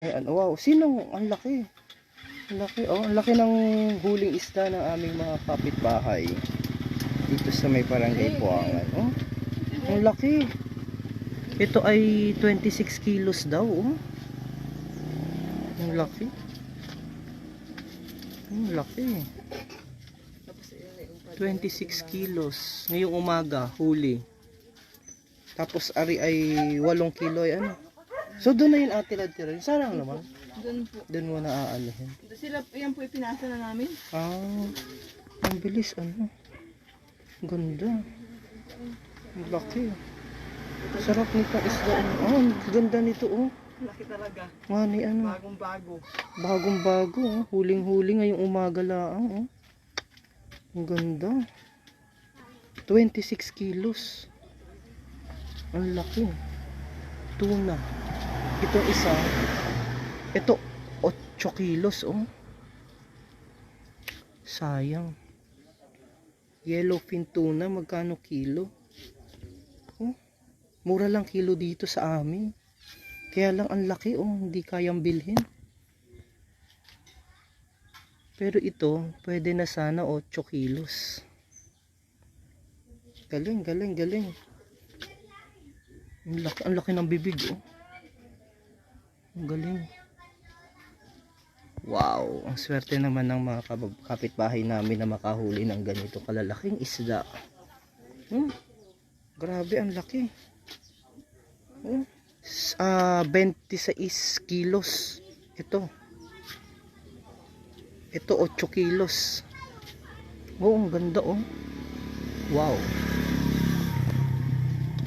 Ayan, wow, sinong ang laki. Ang laki, oh, ang laki ng huling isda ng aming mga kapitbahay. Dito sa may barangay Puangan. Oh, ang laki. Ito ay 26 kilos daw, oh. Ang laki. Ang laki. 26 kilos. Ngayong umaga, huli. Tapos ari ay 8 kilo ay ano. So doon na yun tira. Sarang naman. Doon po. Doon mo na aalihin. Sila, yan po ipinasa na namin. Ah, ang bilis ano. Ganda. Ang laki. Sarap nito isda. Oh, ang ganda nito oh. Laki talaga. Ngani ano. Bagong-bago. Bagong-bago oh. Huling-huli ngayong umaga lang oh. Ang ganda. 26 kilos. Ang laki. Tuna. Itong isa. Ito 8 kilos oh. Sayang. Yellowfin tuna magkano kilo? Oh, mura lang kilo dito sa amin. Kaya lang ang laki oh, hindi kayang bilhin. Pero ito, pwede na sana 8 kilos. Galing. Ang laki ng bibig oh. Ang galing. Wow, ang swerte naman ng mga kapitbahay namin na makahuli ng ganito kalalaking isda. Grabe, ang laki. 26 kilos. Ito 8 kilos. Oh, ang ganda oh. Wow.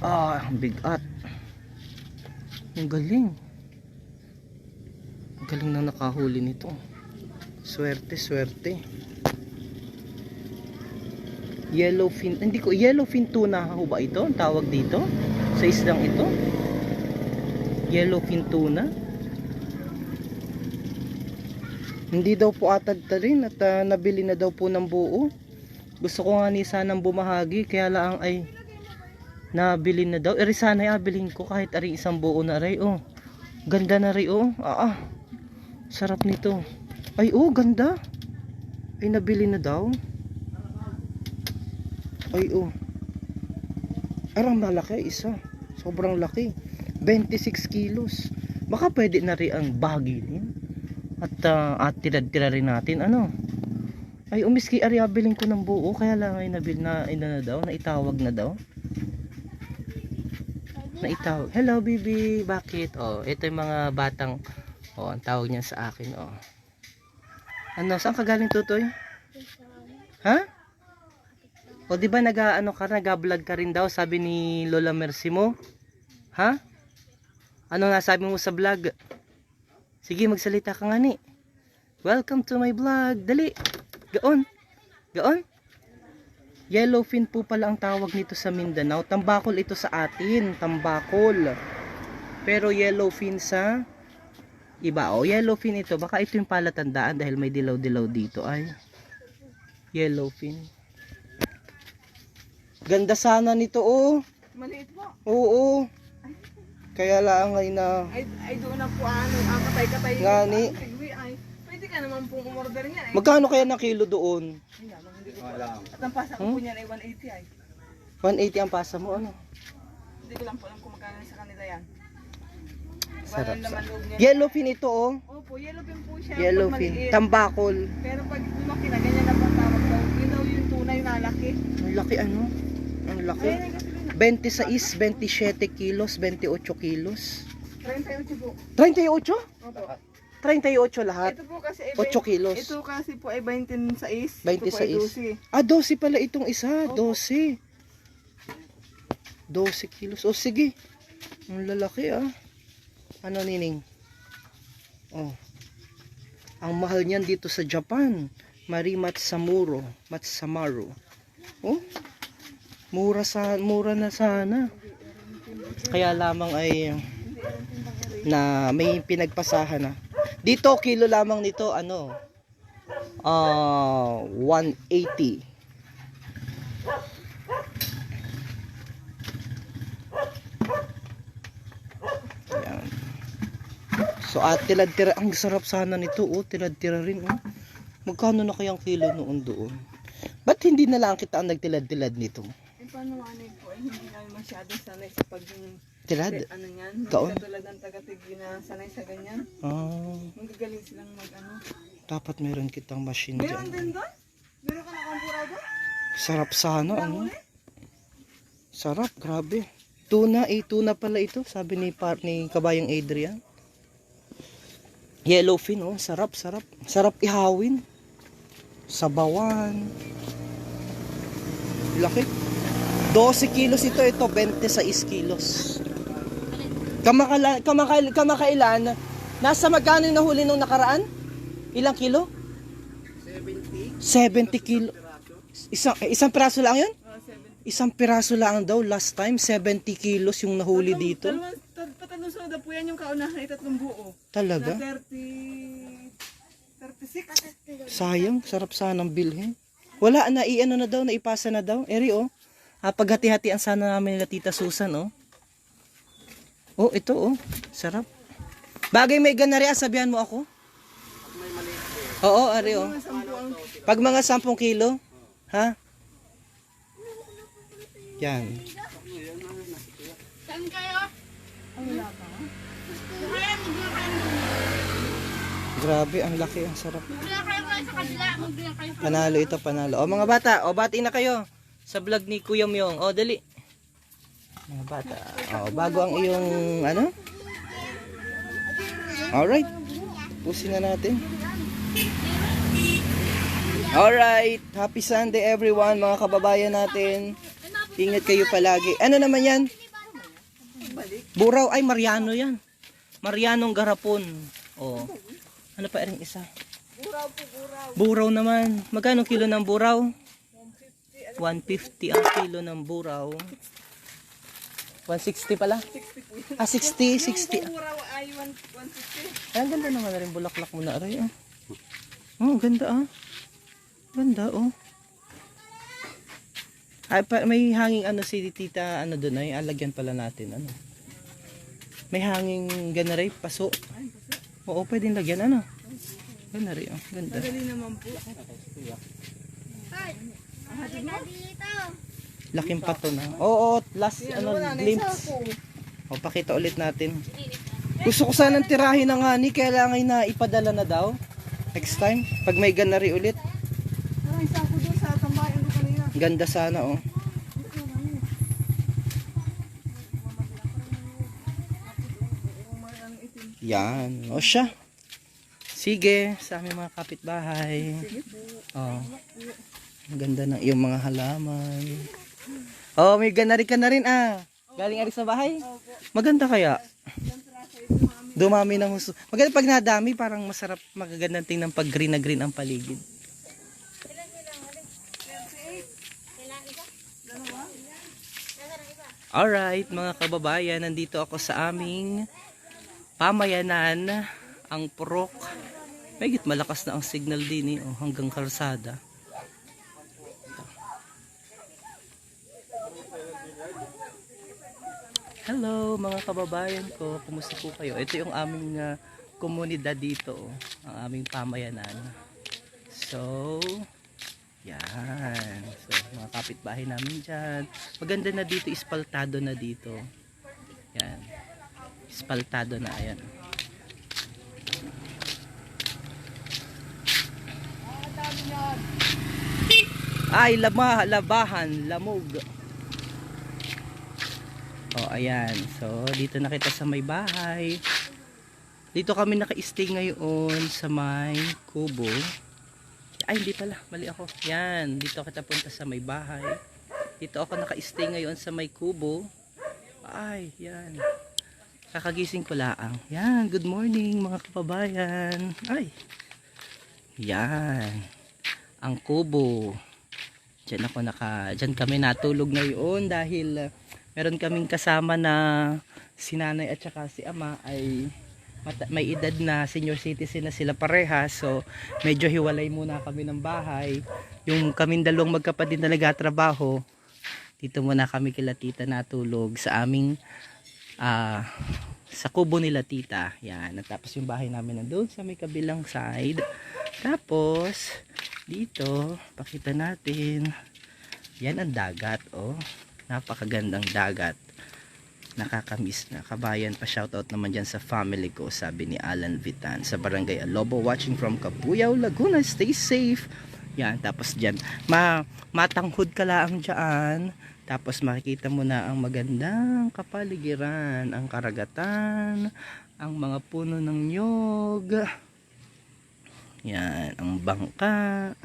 Ang bigat. Ang galing. Ang galing na nakahuli nito. Swerte. Yellowfin, yellowfin tuna ho ba ito? Ang tawag dito sa isdang ito? Yellowfin tuna. Hindi daw po atad ta rin at nabili na daw po ng buo. Gusto ko nga ni sanang bumahagi kaya lang ay nabili na daw. Sana ay abilin ko kahit ari isang buo na rin oh. Ganda na rin oh. Sarap nito. Ay oh, ganda. Ay nabili na daw. Ay oh. Arang malaki isa. Sobrang laki. 26 kilos. Baka pwede na rin ang baginin. At tira rin natin ano. Ay umiski ari abilin ko ng buo kaya lang ay nabil na daw, naitawag na daw. Naitawag. Hello baby, bakit? Oh, ito yung mga batang ang tawag niya sa akin oh. Ano, saan ka galing tutoy? Ha? O di ba nag-vlog ka rin daw sabi ni Lola Mercy mo? Ha? Ano nasabi mo sa vlog? Sige, magsalita ka nga ni. Welcome to my vlog. Dali. Gaon. Yellowfin po pala ang tawag nito sa Mindanao. Tambakol ito sa atin. Tambakol. Pero yellowfin sa iba. Yellowfin ito. Baka ito yung palatandaan dahil may dilaw-dilaw dito ay. Yellowfin. Ganda sana nito oh. Maliit po. Oo. Kaya lang ay na Ay doon na po katay-katay. Ngani. Pwede ka naman pong umorder niyan. Magkano kaya na kilo doon? At ang pasa ko po niyan ay 180 ay. 180 ang pasa mo ano? Hindi ko lang po alam kung magkano sa kanila yan. Sarap. Naman loob niya. Yellowfin ito oh. Opo, yellowfin po siya. Yellowfin, tambakol. Pero pag lumaki na, ganyan na po ang tawag daw. Yun daw yung tunay na laki. Ang laki ano? Ang laki. 26, 27 kilos, 28 kilos. 38 po. 38? Opo. 38 lahat. Ito po kasi ay 8 kilos. Ito kasi po ay 26. 26. Ito po ay 12 pala itong isa. 12. 12 kilos. O sige. Ang lalaki ah. Ano nining? Oh. Ang mahal niyan dito sa Japan. Mari Matsamuro. Oh. Mura na sana. Kaya lamang ay na may pinagpasahan na. Dito kilo lamang nito ano 180. So at tilad-tira, ang sarap sana nito oh, tilad-tira rin oh. Magkano na kayang kilo noon doon? Ba't hindi na lang kita ang nagtilad-tilad nito? Eh, paano ano po? Eh, hindi namin masyadong sanay sa pag Tilad? ano yan. Taon? Hindi katulad ng taga-tigli na sanay sa ganyan. Ah, Magagaling silang mag-ano. dapat meron kitang machine Meron dyan. din doon? Meron ka nakampura doon? Sarap sana ano? Huli? Sarap, grabe. Tuna, tuna pala ito, sabi ni Kabayang Adrian. Yellowfin, oh, sarap, sarap. Sarap ihawin. Sabawan. Laki. 12 kilos ito, 26 kilos. Kamakailan, nasa magkano yung nahuli nung nakaraan? Ilang kilo? 70 kilo. Isang piraso lang yun? Isang piraso lang daw last time, 70 kilos yung nahuli dito. Patalong soda po yan yung kaunahan ay 3 buo. Talaga? Na 36. Sayang, sarap sanang bilhin. Wala na, i-ano na daw, naipasa na daw. Eri, oh. Paghati-hatian sana namin nila Tita Susan, oh. Oh, ito, oh. Sarap. Bagay may ganari, sabihan mo ako. Oo, Ari, oh. Pag mga 10 kilo, ha? Yan. Saan kayo? Wala pa. Grabe, ang laki, ang sarap. Magbilang kayo sa kabila. Magbilang kayo. Panalo ito, panalo. O mga bata, o bati na kayo sa vlog ni Kuya Myong. O dali. Mga bata. O bago ang iyong ano? Alright. Pusin na natin. Alright. Happy Sunday everyone, mga kababayan natin. Ingat kayo palagi. Ano naman yan? Buraw. Ay, Mariano yan. Marianong garapon. O. Ano pa rin isa? Buraw po, buraw. Buraw naman. Magkano kilo ng buraw? 150 ang kilo ng buraw. 160 pala? 60 po yun. Ah, 60, 60. Yung buraw ay 150. Ay, ang ganda naman na rin bulaklak mo na aray. Oh, ang ganda ah. Ganda oh. Ay, may hanging ano si Tita ano doon ay alagyan pala natin ano. May hanging ganaray paso. Oo, pwedeng lagyan ano. Ganari oh, ganda. Madali naman po. Laking pato na. Oo, last ano glimpse. O, pakita ulit natin. Gusto ko sanang tirahin ng honey, kailangan na ipadala na daw. Next time, pag may ganari ulit. Ay, isa ko doon sa tambayan ko kanina. Ganda sana oh. Yan. O siya. Sige, sa aming mga kapitbahay. Oh. Ang ganda ng iyong mga halaman. Oh, may ganari ka na rin ah. Galing ari sa bahay? Maganda kaya? Dumami ng husto. Maganda pag nadami, parang masarap magagandang tingnan pag green na green ang paligid. Alright, mga kababayan, nandito ako sa aming pamayanan, ang Purok. Medyo malakas na ang signal din oh, hanggang kalsada. Hello mga kababayan ko, kumusta po kayo? Ito yung aming komunidad dito, oh, ang aming pamayanan. So, yan. So, mga kapitbahay namin dyan. Maganda na dito, ispaltado na dito. Yan. Ispaltado na, ayan. Ay, labahan, lamog. Oh, ayan. So, dito na kita sa may bahay. Dito kami naka-stay ngayon sa may kubo. Ay, hindi pala. Mali ako. Yan. Dito kita punta sa may bahay. Dito ako naka-stay ngayon sa may kubo. Ay, yan. Kakagising ko laang. Yan. Good morning mga kababayan. Ay. Yan. Ang kubo. Diyan kami natulog ngayon dahil meron kaming kasama na si nanay at saka si ama ay may edad na, senior citizen na sila pareha, so medyo hiwalay muna kami ng bahay. Yung kaming dalawang magkapatid na nagtatrabaho, dito muna kami kila tita natulog sa aming sa kubo nila tita. Yan. At tapos yung bahay namin nandun sa may kabilang side. Tapos, dito, pakita natin. Yan ang dagat, oh. Napakagandang dagat. Nakakamiss na. Kabayan pa, shoutout naman dyan sa family ko, sabi ni Alan Vitan. Sa Barangay Alobo, watching from Cabuyao, Laguna. Stay safe. Yan, tapos dyan, matanghod ka lang dyan. Tapos makikita mo na ang magandang kapaligiran, ang karagatan, ang mga puno ng nyog. Yan, ang bangka.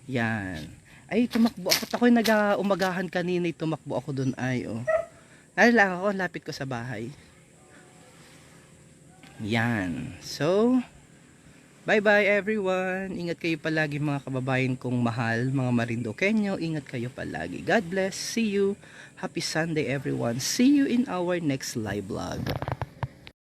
Yan. Ay, tumakbo ako. Ako'y nag-umagahan kanina. Tumakbo ako dun ay, oh. Lang ako, lapit ko sa bahay. Yan. So, bye-bye everyone. Ingat kayo palagi mga kababayan kong mahal, mga Marindokenyo. Ingat kayo palagi. God bless. See you. Happy Sunday everyone. See you in our next live vlog.